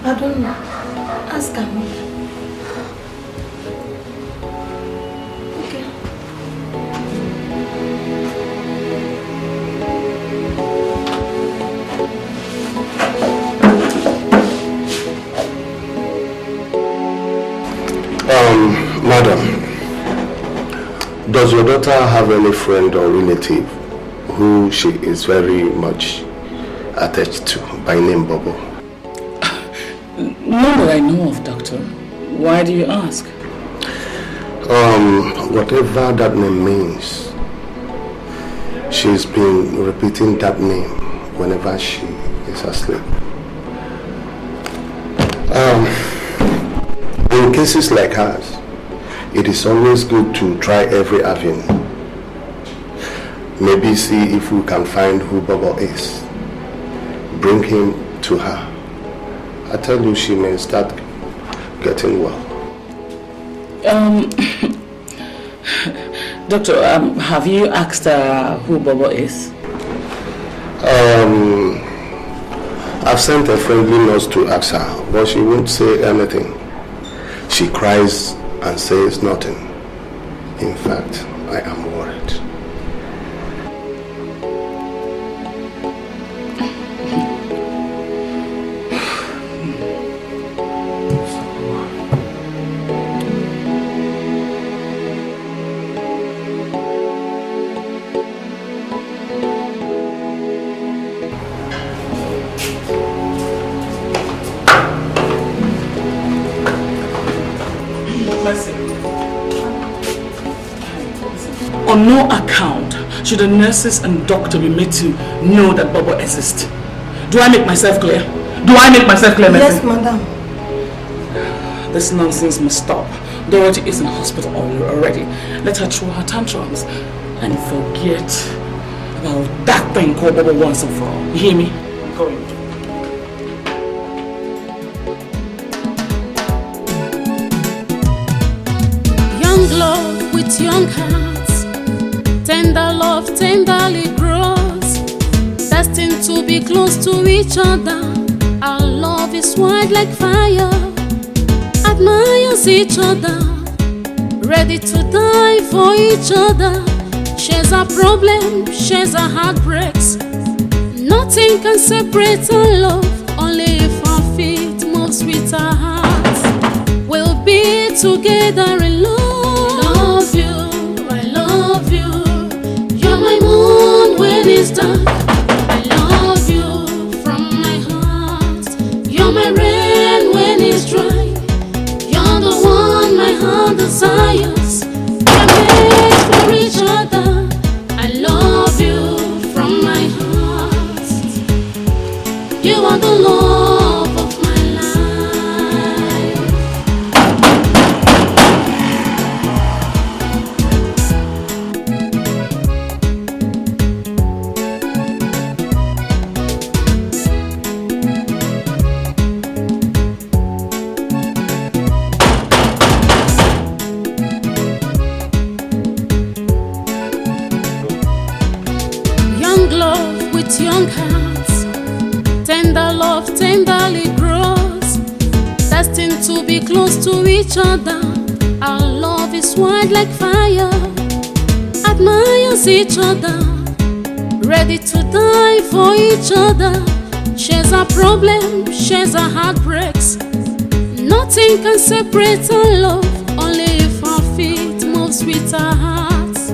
I don't know. Ask her. Okay. Madam, does your daughter have any friend or relative who she is very much attached to by name Bobo? None that I know of, Doctor. Why do you ask? Whatever that name means, she's been repeating that name whenever she is asleep. In cases like hers, it is always good to try every avenue. Maybe see if we can find who Bobo is. Bring him to her. I tell you, she may start getting well. Doctor, have you asked her who Bobo is? I've sent a friendly nurse to ask her, but she won't say anything. She cries and says nothing. In fact, I am worried. On no account should the nurses and doctor be made to know that Bobo exists. Do I make myself clear? Do I make myself clear, Yes, madam. This nonsense must stop. Dorothy is in hospital already. Let her throw her tantrums and forget about that thing called Bobo once and for all. You hear me? Go in. Young love with young hearts, tender love tenderly grows, destined to be close to each other. Our love is wild like fire, admires each other, ready to die for each other. Shares our problems, shares our heartbreaks. Nothing can separate our love, only if our feet move with our hearts. We'll be together in love. Love you, I love you. You're my moon when it's dark. I love you from my heart. You're my rain when it's dry. You're the one my heart desires. We're made for each other. I love you from my heart. You are the love of my life. Young love with young hearts, tender love tenderly grows, destined to be close to each other. Our love is wild like fire, admires each other, ready to die for each other. Shares our problems, shares our heartbreaks. Nothing can separate our love, only if our feet move with our hearts.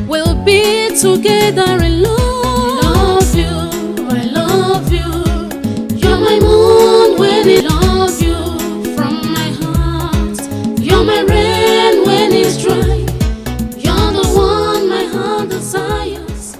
We'll be together in love. Love you, I love you. You're my moon when I love you from my heart. You're my rain when it's dry. You're the one my heart desires.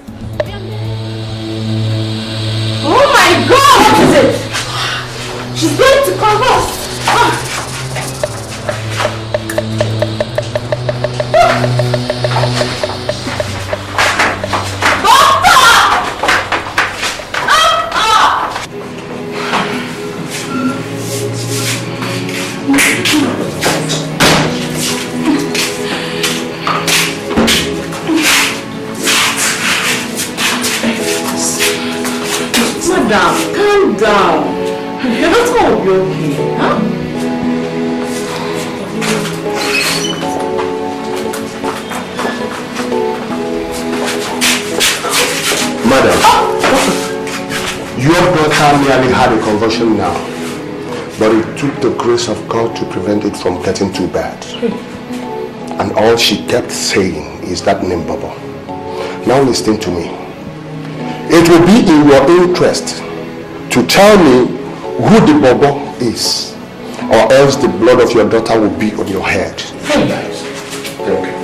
down. Calm down. Everything will be okay, huh? Madam, your daughter merely had a convulsion now, but it took the grace of God to prevent it from getting too bad. And all she kept saying is that name, Baba. Now listen to me. It will be in your interest to tell me who the Baba is, or else the blood of your daughter will be on your head. Okay.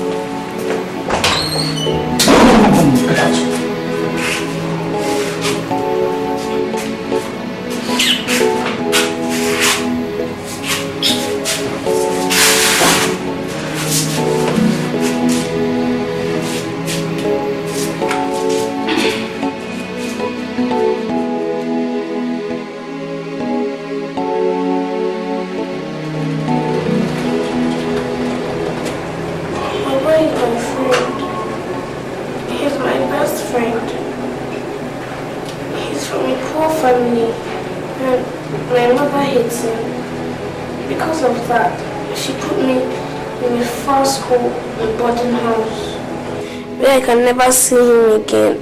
I can never see him again.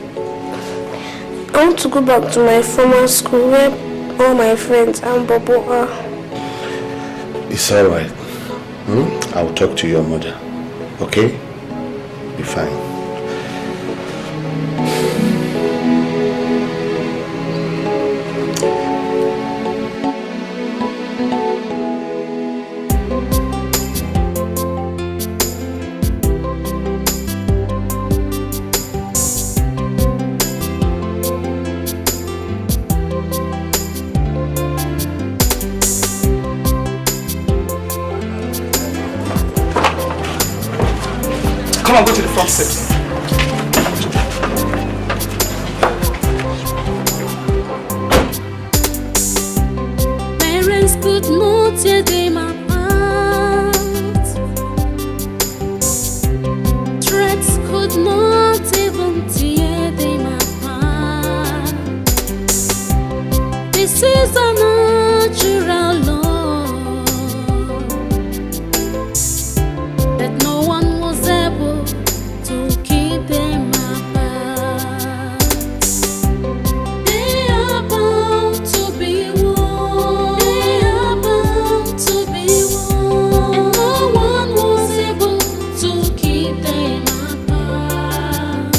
I want to go back to my former school where all my friends and Bobo are. It's alright. I'll talk to your mother. Okay? Be fine. Come on, go to the front steps. Parents could not tear them apart. Threats could not even tear them apart. This is a natural law that no one was able to keep them apart. They are bound to be one. They are bound to be one. And no one was able to keep them apart.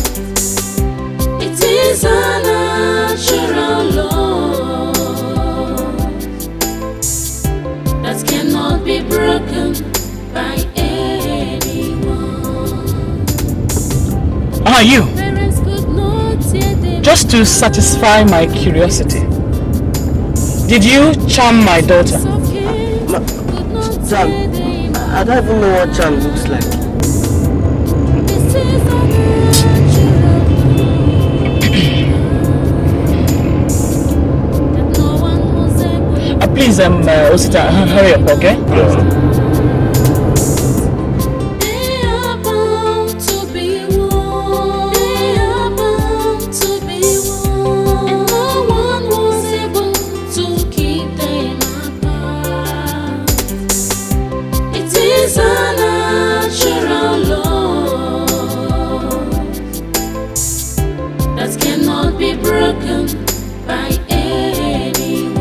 It is a natural law that cannot be broken by How are you? parents could not tear them. Just to satisfy my curiosity, did you charm my daughter? Sam, I don't even know what charm looks like. This is a that no one was able. Please, Osita, hurry up, okay? They are bound to be one. They are bound to be one. And no one was able to keep them apart. It is a natural law that cannot be broken by anyone.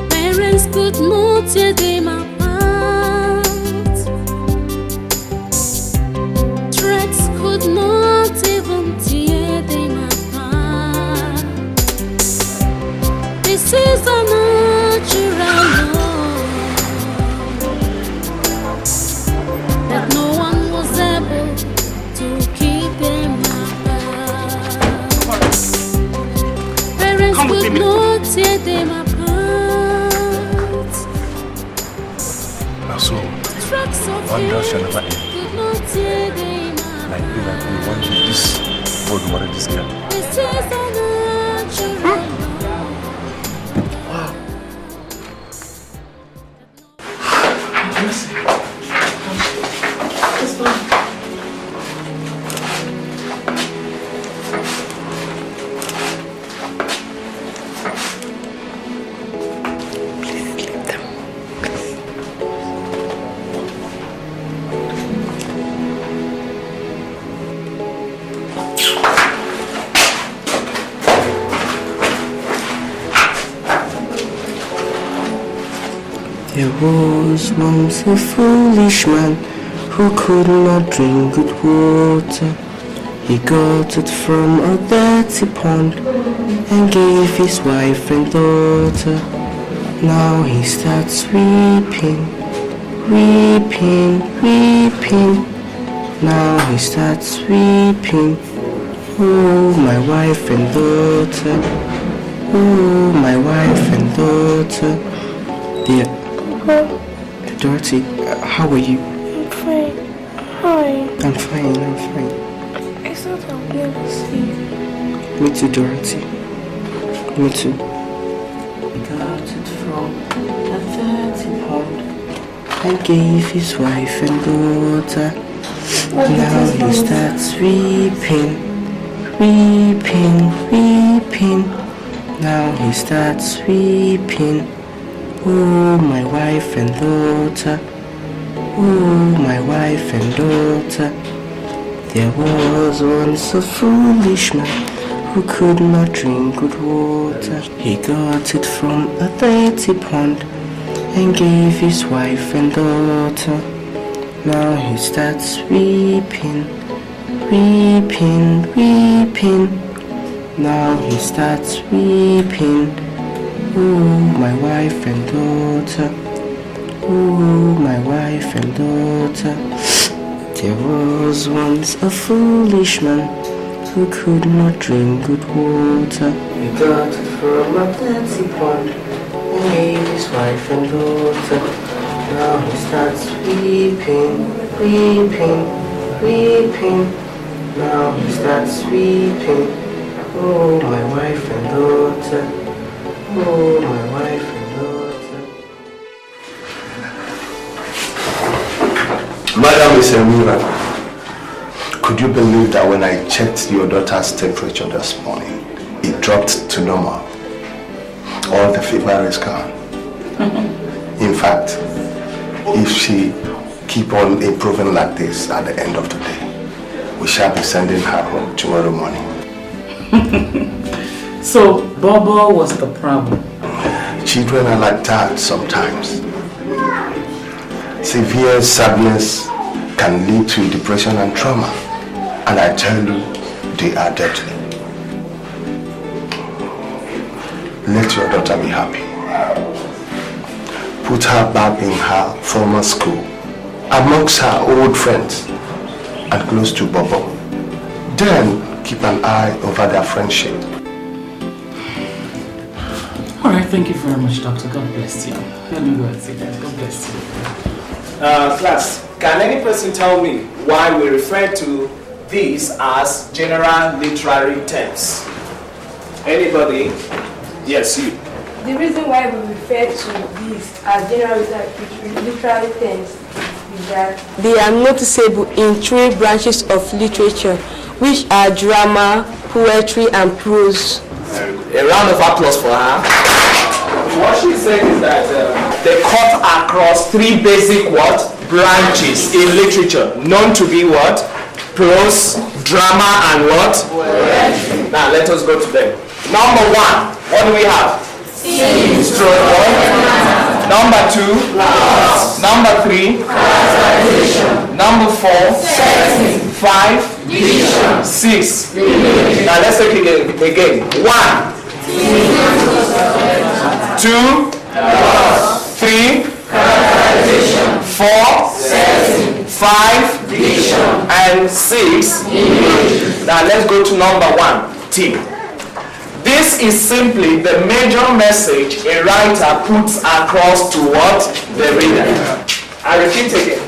Parents could not tear them apart. Threats could not even tear them apart. This is a natural law that no one was able to keep them apart. Parents Come with could me. not tear them apart. Now so, Tracks of wonder shall never hate end. could not tear them Like apart. we want you this God wanted this girl. This is a natural There was once a foolish man who could not drink good water. He got it from a dirty pond and gave his wife and daughter. Now he starts weeping, weeping, weeping. Now he starts weeping. Oh, my wife and daughter. Oh, my wife and daughter. Dear Dorothy, how are you? I'm fine. Hi. I'm fine, I'm fine. I thought I would never see you. Me too, Dorothy. Me too. He got it from a dirty pond and gave his wife and daughter. Now he starts weeping, weeping, weeping. Now he starts weeping. Oh, my wife and daughter. Oh, my wife and daughter. There was once a foolish man who could not drink good water. He got it from a dirty pond and gave his wife and daughter. Now he starts weeping, weeping, weeping. Now he starts weeping. Oh, my wife and daughter. Oh, my wife and daughter. There was once a foolish man who could not drink good water. He got it from a dirty pond and gave his wife and daughter. Now he starts weeping, weeping, weeping. Now he starts weeping. Oh, my wife and daughter. Oh, my wife and daughter. Madam Isemura, could you believe that when I checked your daughter's temperature this morning, it dropped to normal? All the fever is gone. In fact, if she keep on improving like this at the end of the day, we shall be sending her home tomorrow morning. So, Bobo was the problem? Children are like that sometimes. Severe sadness can lead to depression and trauma. And I tell you, they are deadly. Let your daughter be happy. Put her back in her former school, amongst her old friends, and close to Bobo. Then keep an eye over their friendship. Alright, thank you very much, Doctor. God bless you. Let me go and see that. God bless you. Class, can any person tell me why we refer to these as general literary terms? Anybody? Yes, you. The reason why we refer to these as general literary terms is that they are noticeable in 3 branches of literature, which are drama, poetry, and prose. A round of applause for her. What she's saying is that they cut across 3 basic branches in literature, known to be what? Prose, drama, and what? Poetry. Now let us go to them. Number 1, what do we have? Stroke. Number 2, class. Number 3, number 4, 5, 6. Now let's take it again. 1, 2, 3, 4, 5, and 6. Now let's go to number 1, T. This is simply the major message a writer puts across to what? The reader. I repeat again.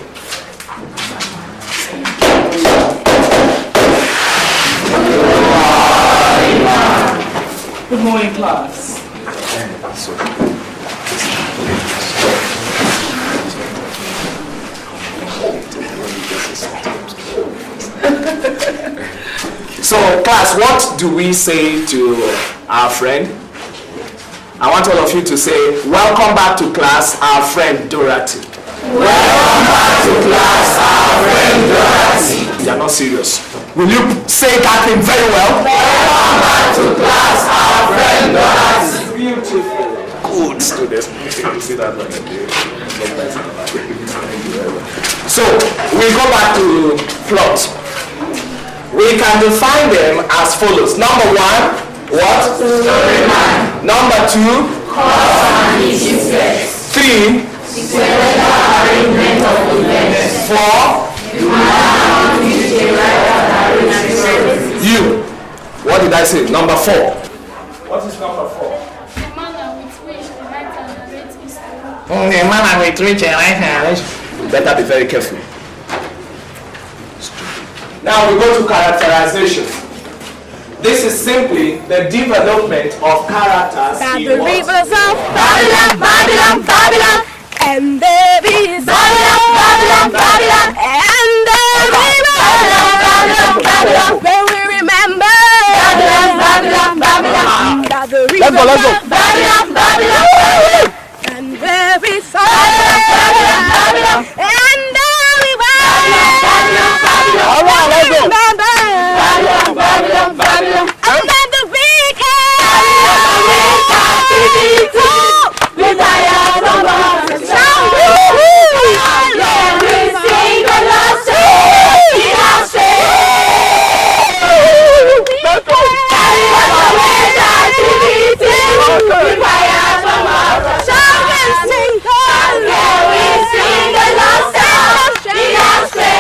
Good morning, class. So, class, what do we say to our friend? I want all of you to say, welcome back to class, our friend Dorothy. Welcome back to class, our friend Dorothy. You are not serious. Will you say that thing very well? Welcome back to class, our friend Dorothy. Beautiful. Good students. See that one? So, we go back to plot. We can define them as follows. Number 1, what? Storyline. Number 2, cause and effect. 3, sequential arrangement of events. 4, you. What did I say? Number 4. What is number 4? The manner with which the writer narrates history. The manner with which the writer narrates. Better be very careful. Now we go to characterization. This is simply the development of characters That in the what? rivers of Babylon, Babylon, Babylon, and there is Babylon, Babylon, Babylon, and there is Babylon, Babylon, Babylon. When we remember Babylon, Babylon, Babylon, that the rivers of Babylon, Babylon, and there is Babylon, Babylon, Babylon, and there is Babylon, Babylon, Babylon. All right, let's go. Babylon, Babylon, Babylon, and then the wicked, we tired of us. Shall we sing the lost song? We are saved. Carry us away, activity. We tired of us. Shall we sing the lost song? We are saved.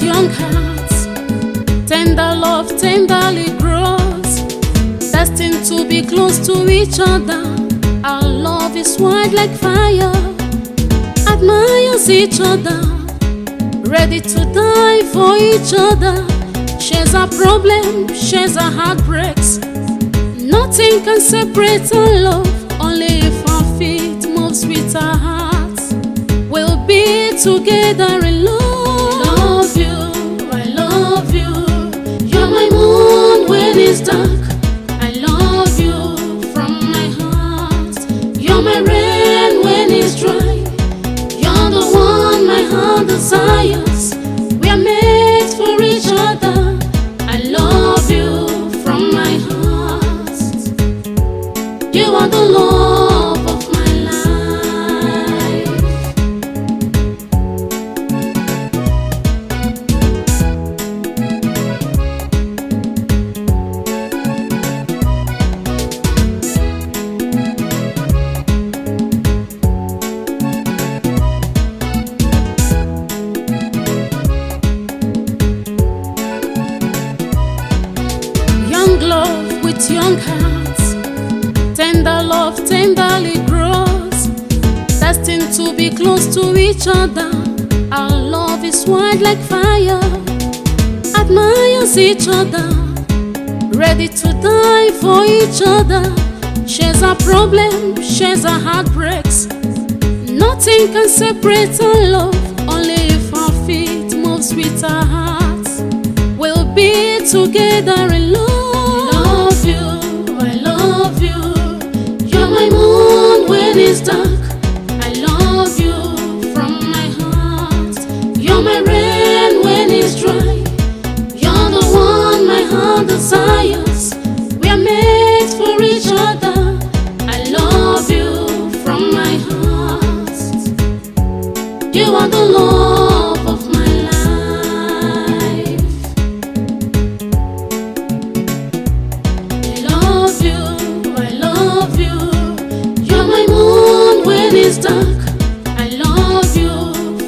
Young hearts, tender love tenderly grows, destined to be close to each other. Our love is wide like fire, admires each other, ready to die for each other. Shares our problems, shares our heartbreaks. Nothing can separate our love, only if our feet moves with our hearts. We'll be together in love. You're my moon when it's dark. I love you from my heart. You're my rain when it's dry. You're the one my heart desires. We are made for each other. I love you from my heart. You are the love of my life. young hearts. Tender love tenderly grows, destined to be close to each other. Our love is wild like fire, admires each other, ready to die for each other. Shares our problems, shares our heartbreaks. Nothing can separate our love, only if our feet moves with our hearts. We'll be together in love. I love you, you're my moon when it's dark. I love you from my heart. You're my rain when it's dry. You're the one my heart desires. We are made for each other. I love you from my heart. You are the love of my life. I love you, you're my moon when it's dark. I love you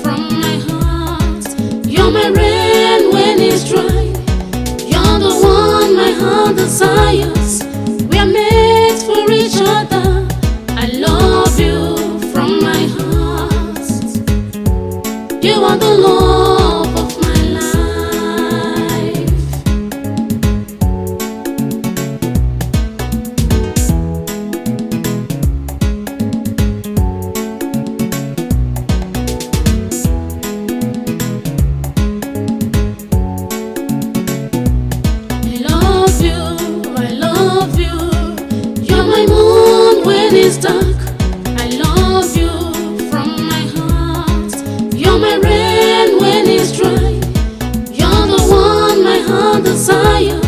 from my heart. You're my rain when it's dry. You're the one my heart desires. We are made for each other. I love you from my heart. You are the love of my life. I love you, you're my moon when it's dark. I love you from my heart. You're my rain when it's dry. You're the one my heart desires.